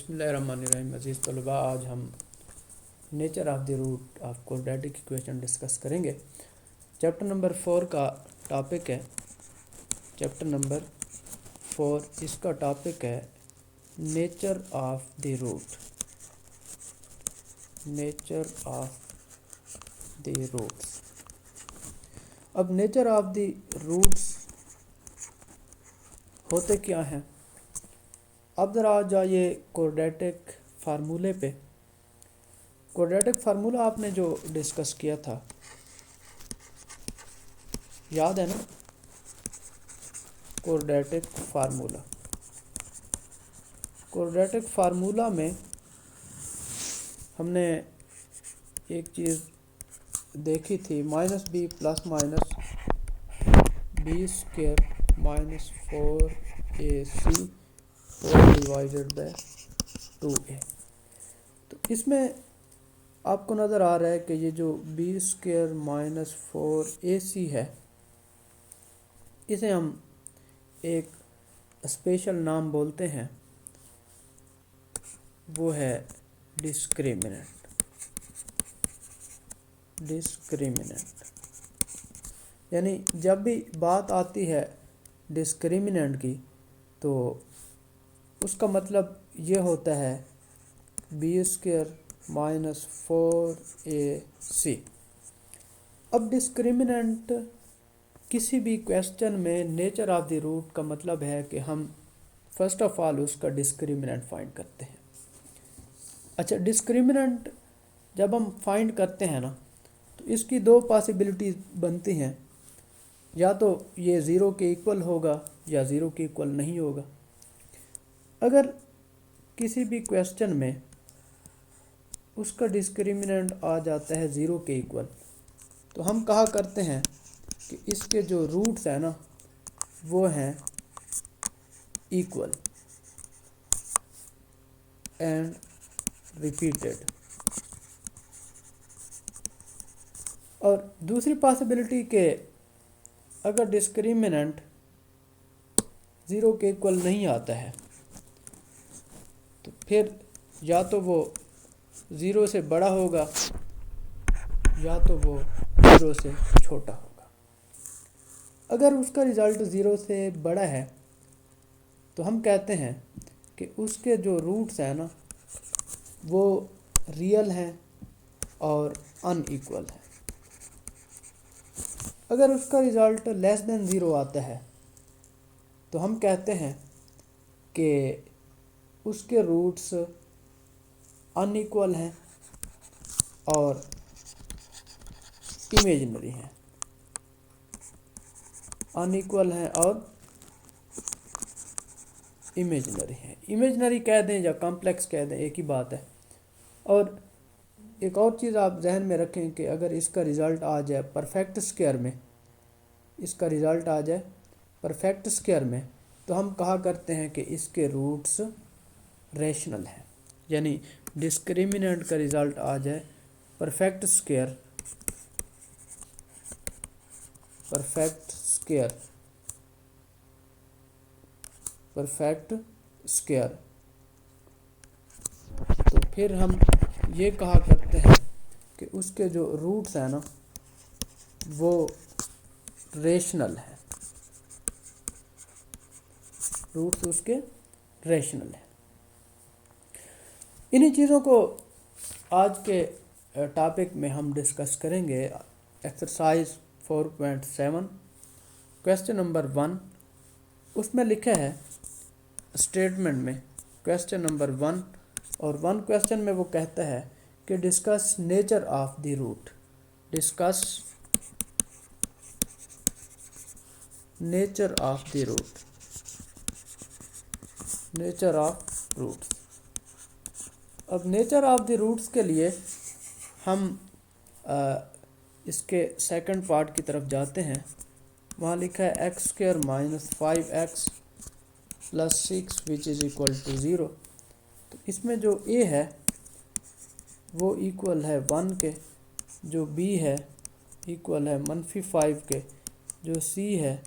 बिस्मिल्लाहिर्रहमानिर्रहीम। अज़ीज़ तलबा, आज हम nature of the root of quadratic equation discuss करेंगे। चैप्टर नंबर 4 का टॉपिक है, चैप्टर नंबर 4 इसका टॉपिक है nature of the root. Nature of the roots. अब नेचर ऑफ द रूट्स होते क्या हैं? अब ज़रा आ जाइए क्वाड्रेटिक फार्मूले पे। क्वाड्रेटिक फार्मूला आपने जो डिस्कस किया था, याद है ना? क्वाड्रेटिक फार्मूला, क्वाड्रेटिक फार्मूला में हमने एक चीज़ देखी थी, minus B plus minus B square minus 4ac whole divided by 2a। तो इसमें आपको नज़र आ रहा है कि ये जो बी स्क्वायर माइनस 4ac है, इसे हम एक स्पेशल नाम बोलते हैं, वो है डिस्क्रिमिनेंट। डिस्क्रिमिनेंट यानी जब भी बात आती है डिस्क्रिमिनेंट की, तो उसका मतलब ये होता है बी स्क्वायर माइनस 4ac। अब डिस्क्रिमिनेंट किसी भी क्वेश्चन में नेचर ऑफ द रूट का मतलब है कि हम फर्स्ट ऑफ ऑल उसका डिस्क्रिमिनेंट फाइंड करते हैं। अच्छा, डिस्क्रिमिनेंट जब हम फाइंड करते हैं ना, तो इसकी दो पॉसिबिलिटीज बनती हैं, या तो ये ज़ीरो के इक्वल होगा या ज़ीरो के इक्वल नहीं होगा। अगर किसी भी क्वेश्चन में उसका डिस्क्रिमिनेंट आ जाता है ज़ीरो के इक्वल, तो हम कहा करते हैं कि इसके जो रूट्स हैं ना, वो हैं इक्वल एंड रिपीटेड। और दूसरी पॉसिबिलिटी के अगर डिस्क्रिमिनेंट ज़ीरो के इक्वल नहीं आता है, तो फिर या तो वो ज़ीरो से बड़ा होगा या तो वो ज़ीरो से छोटा होगा। अगर उसका रिज़ल्ट ज़ीरो से बड़ा है, तो हम कहते हैं कि उसके जो रूट्स हैं ना, वो रियल हैं और अनइक्वल है। अगर उसका रिज़ल्ट लेस देन ज़ीरो आता है, तो हम कहते हैं कि उसके रूट्स अनइक्वल हैं और इमेजिनरी हैं। अनइक्वल हैं और इमेजिनरी हैं। इमेजिनरी कह दें या कॉम्प्लेक्स कह दें, एक ही बात है। और एक और चीज़ आप जहन में रखें कि अगर इसका रिज़ल्ट आ जाए परफेक्ट स्क्वायर में, इसका रिज़ल्ट आ जाए परफेक्ट स्क्वायर में, तो हम कहा करते हैं कि इसके रूट्स रैशनल हैं। यानी डिस्क्रिमिनेंट का रिज़ल्ट आ जाए perfect square, perfect square, perfect square, तो फिर हम ये कहा करते हैं कि उसके जो रूट्स हैं ना, वो रेशनल है। रूट्स उसके रेशनल है। इन्हीं चीज़ों को आज के टॉपिक में हम डिस्कस करेंगे। एक्सरसाइज 4.7 क्वेश्चन नंबर 1, उसमें लिखा है स्टेटमेंट में क्वेश्चन नंबर 1, और 1 क्वेश्चन में वो कहता है कि discuss nature of the root. Discuss nature of the root. Nature of roots. अब नेचर ऑफ द रूट्स के लिए हम इसके सेकंड पार्ट की तरफ जाते हैं। वहाँ लिखा है X square minus 5x plus 6 which is equal to 0। तो इसमें जो a है वो इक्वल है 1 के, जो b है इक्वल है -5 के, जो c है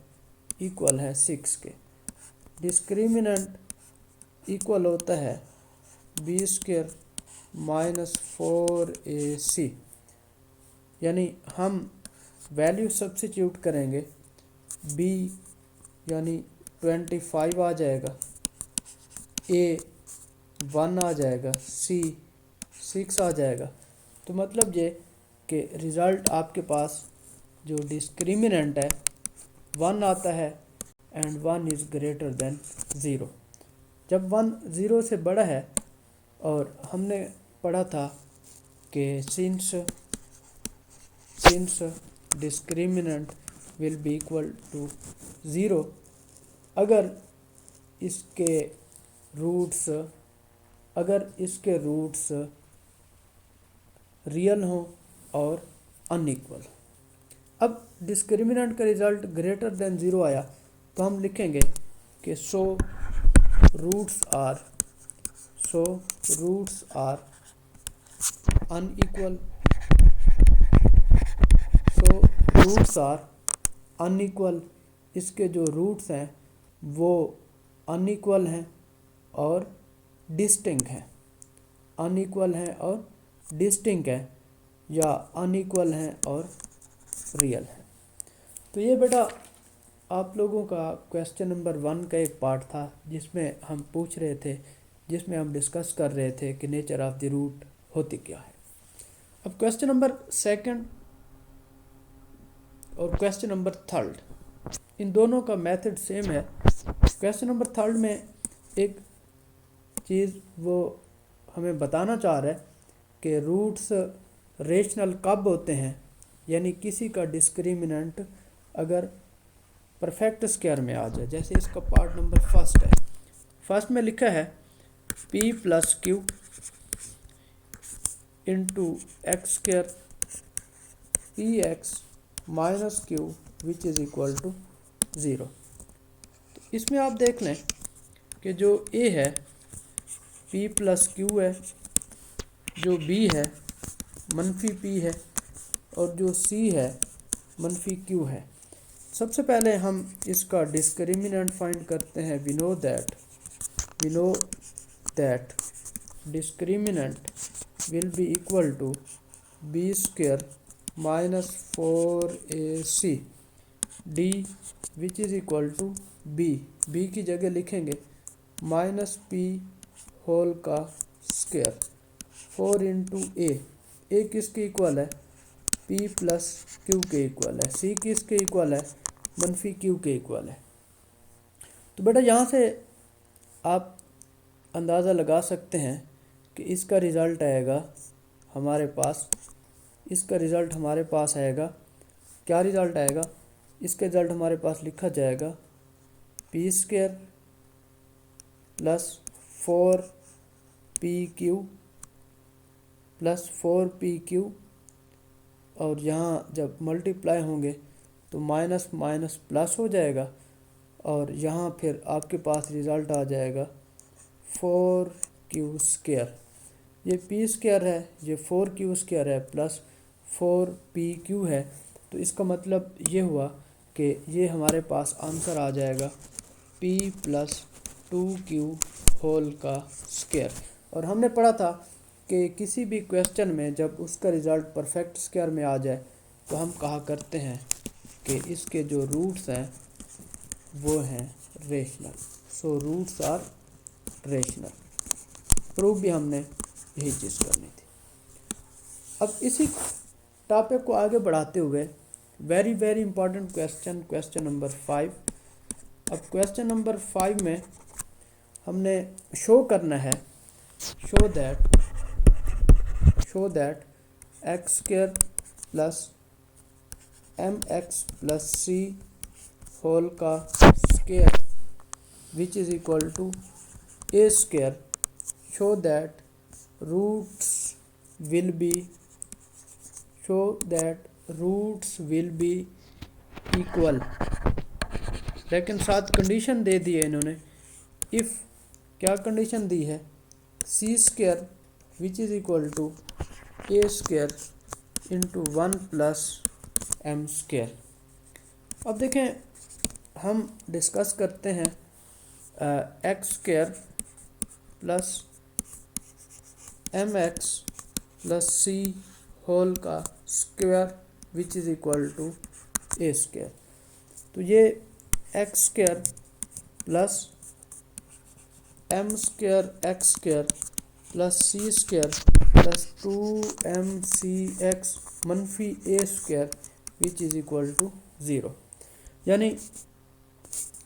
इक्वल है 6 के। डिस्क्रिमिनेंट इक्वल होता है बी स्क्वायर माइनस 4ac, यानी हम वैल्यू सब्स्टिट्यूट करेंगे। b यानी 25 आ जाएगा, a 1 आ जाएगा, c 6 आ जाएगा। तो मतलब ये कि रिज़ल्ट आपके पास जो डिस्क्रिमिनेंट है 1 आता है एंड 1 इज़ ग्रेटर देन 0। जब 1 0 से बड़ा है, और हमने पढ़ा था कि since discriminant will be equal to 0 अगर इसके रूट्स रियल हों और अनइक्वल। अब डिस्क्रिमिनेंट का रिज़ल्ट ग्रेटर देन 0 आया तो हम लिखेंगे कि so roots are unequal. So roots are unequal, इसके जो रूट्स हैं वो अनइक्वल हैं और डिस्टिंक्ट हैं। अनइक्वल हैं और डिस्टिंक्ट हैं, या अनइक्वल हैं और रियल है। तो ये बेटा आप लोगों का क्वेश्चन नंबर 1 का एक पार्ट था, जिसमें हम डिस्कस कर रहे थे कि नेचर ऑफ द रूट होती क्या है। अब क्वेश्चन नंबर 2 और क्वेश्चन नंबर 3, इन दोनों का मेथड सेम है। क्वेश्चन नंबर 3 में एक चीज़ वो हमें बताना चाह रहा है कि रूट्स रेशनल कब होते हैं, यानी किसी का डिस्क्रिमिनेंट अगर परफेक्ट स्क्वायर में आ जाए। जैसे इसका पार्ट नंबर 1 है। फर्स्ट में लिखा है p plus Q into X square P X minus Q which is equal to 0। तो इसमें आप देख लें कि जो a है p प्लस क्यू है, जो b है मनफी p है, और जो c है मनफी q है। सबसे पहले हम इसका डिस्क्रिमिनेंट फाइंड करते हैं। We know that discriminant will be equal to B square minus 4ac D which is equal to B की जगह लिखेंगे माइनस p होल का स्क्वायर 4 इंटू ए किसके इक्वल है, p प्लस क्यू के इक्वल है, c किसके इक्वल है, मनफी क्यू के इक्वल है। तो बेटा यहाँ से आप अंदाज़ा लगा सकते हैं कि इसका रिज़ल्ट आएगा हमारे पास आएगा क्या रिज़ल्ट आएगा, इसका रिज़ल्ट हमारे पास लिखा जाएगा P square plus 4pq plus 4pq, और यहाँ जब मल्टीप्लाई होंगे तो माइनस माइनस प्लस हो जाएगा, और यहाँ फिर आपके पास रिज़ल्ट आ जाएगा 4q स्क्वायर। ये p स्क्वायर है, ये 4q स्क्वायर है, प्लस 4pq है। तो इसका मतलब ये हुआ कि ये हमारे पास आंसर आ जाएगा p प्लस 2q होल का स्क्वायर। और हमने पढ़ा था कि किसी भी क्वेश्चन में जब उसका रिज़ल्ट परफेक्ट स्क्वायर में आ जाए तो हम कहा करते हैं कि इसके जो रूट्स हैं वो हैं rational. So roots are rational. Proof भी हमने यही चीज़ करनी थी। अब इसी टॉपिक को आगे बढ़ाते हुए very very important question number 5। अब क्वेश्चन नंबर 5 में हमने शो करना है show that x square plus m x plus c whole का square which is equal to a square. Show that roots will be equal. लेकिन साथ condition दे दी है इन्होंने। इफ़ क्या कंडीशन दी है, c square which is equal to a square into 1 plus m square. अब देखें, हम डिस्कस करते हैं x square plus m x plus c whole का square which is equal to a square. तो ये x square plus m square x square plus c square plus 2mc(x) मनफी a square which is equal to 0। यानी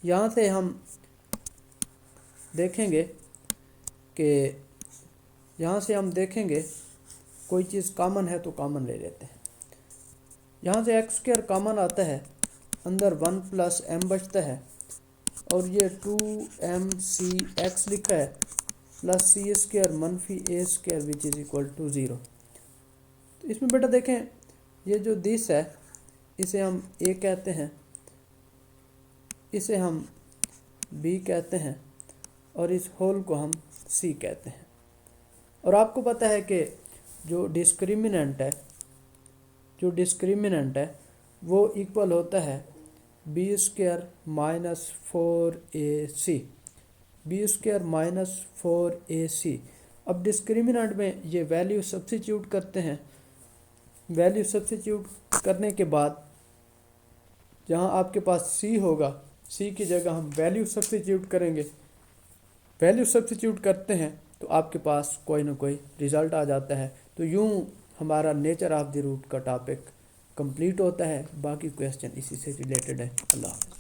यहाँ से हम देखेंगे कोई चीज़ कॉमन है तो कॉमन ले लेते हैं। यहाँ से एक्स स्क्वायर कॉमन आता है, अंदर 1 प्लस एम बचता है और ये 2mc(x) लिखा है प्लस सी स्क्वायर मनफी a square which is equal to 0। तो इसमें बेटा देखें, ये जो दिस है इसे हम ए कहते हैं, इसे हम बी कहते हैं और इस होल को हम सी कहते हैं। और आपको पता है कि जो डिस्क्रिमिनेंट है वो इक्वल होता है B square minus 4ac, B square minus 4ac। अब डिस्क्रिमिनेंट में ये वैल्यू सब्स्टिट्यूट करते हैं। वैल्यू सब्स्टिट्यूट करने के बाद जहाँ आपके पास c होगा, c की जगह हम वैल्यू सब्स्टिट्यूट करेंगे। वैल्यू सब्स्टिट्यूट करते हैं तो आपके पास कोई ना कोई रिज़ल्ट आ जाता है। तो यूँ हमारा नेचर ऑफ द रूट का टॉपिक कंप्लीट होता है। बाकी क्वेश्चन इसी से रिलेटेड है। अल्लाह हाफ़िज़।